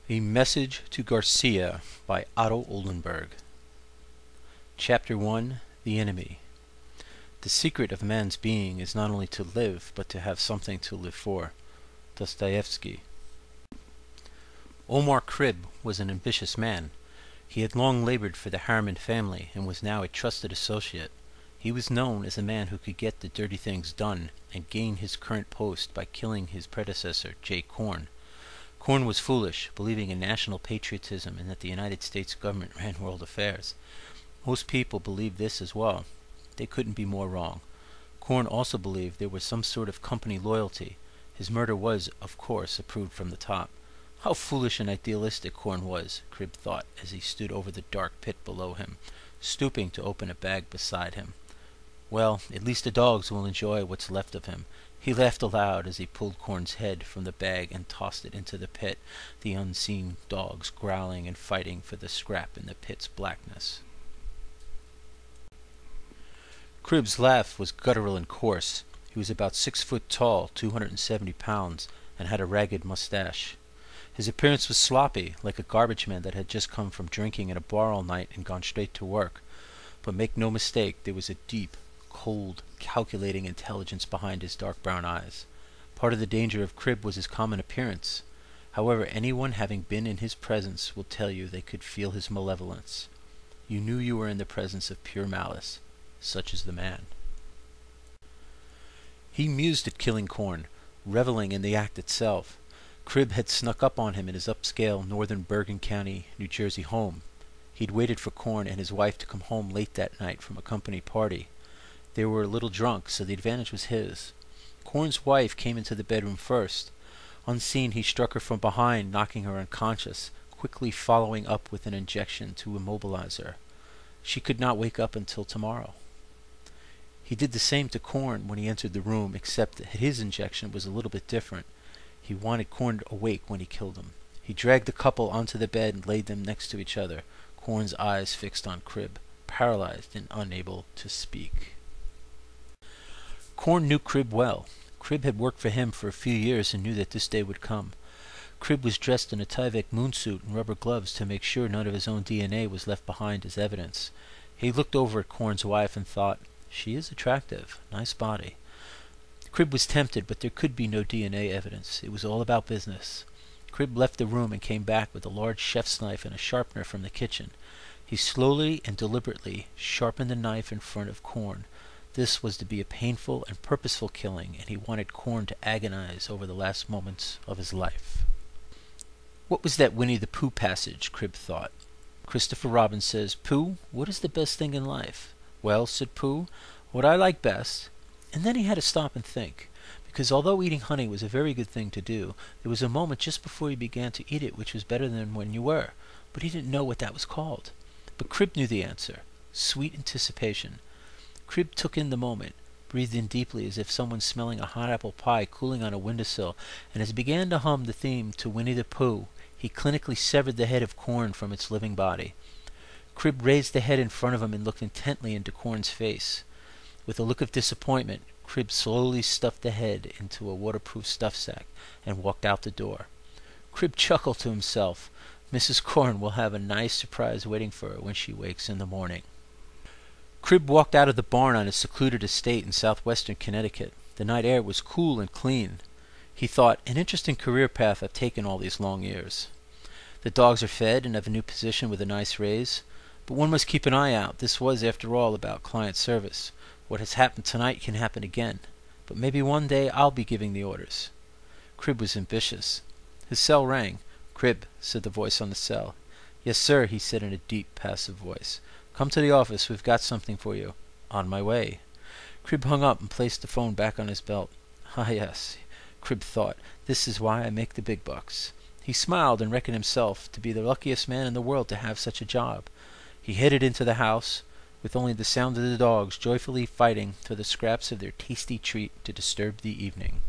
A Message to Garcia by Otto Oldenburg. Chapter 1. The Enemy. The secret of man's being is not only to live, but to have something to live for. Dostoevsky. Omar Cribb was an ambitious man. He had long labored for the Harriman family and was now a trusted associate. He was known as a man who could get the dirty things done and gain his current post by killing his predecessor, J. Korn. Korn was foolish, believing in national patriotism and that the United States government ran world affairs. Most people believed this as well. They couldn't be more wrong. Korn also believed there was some sort of company loyalty. His murder was, of course, approved from the top. How foolish and idealistic Korn was, Cribb thought as he stood over the dark pit below him, stooping to open a bag beside him. Well, at least the dogs will enjoy what's left of him. He laughed aloud as he pulled Korn's head from the bag and tossed it into the pit, the unseen dogs growling and fighting for the scrap in the pit's blackness. Cribb's laugh was guttural and coarse. He was about 6 foot tall, 270 pounds, and had a ragged mustache. His appearance was sloppy, like a garbage man that had just come from drinking in a bar all night and gone straight to work. But make no mistake, there was a deep, cold, calculating intelligence behind his dark brown eyes. Part of the danger of Cribb was his common appearance. However, anyone having been in his presence will tell you they could feel his malevolence. You knew you were in the presence of pure malice. Such is the man. He mused at killing Korn, reveling in the act itself. Cribb had snuck up on him in his upscale northern Bergen County, New Jersey home. He'd waited for Korn and his wife to come home late that night from a company party. They were a little drunk, so the advantage was his. Korn's wife came into the bedroom first. Unseen, he struck her from behind, knocking her unconscious, quickly following up with an injection to immobilize her. She could not wake up until tomorrow. He did the same to Korn when he entered the room, except that his injection was a little bit different. He wanted Korn awake when he killed him. He dragged the couple onto the bed and laid them next to each other, Korn's eyes fixed on Cribb, paralyzed and unable to speak. Korn knew Cribb well. Cribb had worked for him for a few years and knew that this day would come. Cribb was dressed in a Tyvek moonsuit and rubber gloves to make sure none of his own DNA was left behind as evidence. He looked over at Korn's wife and thought, "She is attractive. Nice body." Cribb was tempted, but there could be no DNA evidence. It was all about business. Cribb left the room and came back with a large chef's knife and a sharpener from the kitchen. He slowly and deliberately sharpened the knife in front of Korn. This was to be a painful and purposeful killing, and he wanted Korn to agonize over the last moments of his life. What was that Winnie the Pooh passage, Cribb thought. Christopher Robin says, "Pooh, what is the best thing in life?" "Well," said Pooh, "what I like best." And then he had to stop and think, because although eating honey was a very good thing to do, there was a moment just before he began to eat it which was better than when you were, but he didn't know what that was called. But Cribb knew the answer. Sweet anticipation. Cribb took in the moment, breathed in deeply as if someone smelling a hot apple pie cooling on a windowsill, and as he began to hum the theme to Winnie the Pooh, he clinically severed the head of Korn from its living body. Cribb raised the head in front of him and looked intently into Korn's face. With a look of disappointment, Cribb slowly stuffed the head into a waterproof stuff sack and walked out the door. Cribb chuckled to himself. Mrs. Korn will have a nice surprise waiting for her when she wakes in the morning. Cribb walked out of the barn on his secluded estate in southwestern Connecticut. The night air was cool and clean. He thought, an interesting career path I've taken all these long years. The dogs are fed and have a new position with a nice raise. But one must keep an eye out. This was, after all, about client service. What has happened tonight can happen again. But maybe one day I'll be giving the orders. Cribb was ambitious. His cell rang. "Cribb," said the voice on the cell. "Yes, sir," he said in a deep, passive voice. "Come to the office. We've got something for you." "On my way." Cribb hung up and placed the phone back on his belt. "Ah, yes," Cribb thought. "This is why I make the big bucks." He smiled and reckoned himself to be the luckiest man in the world to have such a job. He headed into the house, with only the sound of the dogs joyfully fighting for the scraps of their tasty treat to disturb the evening.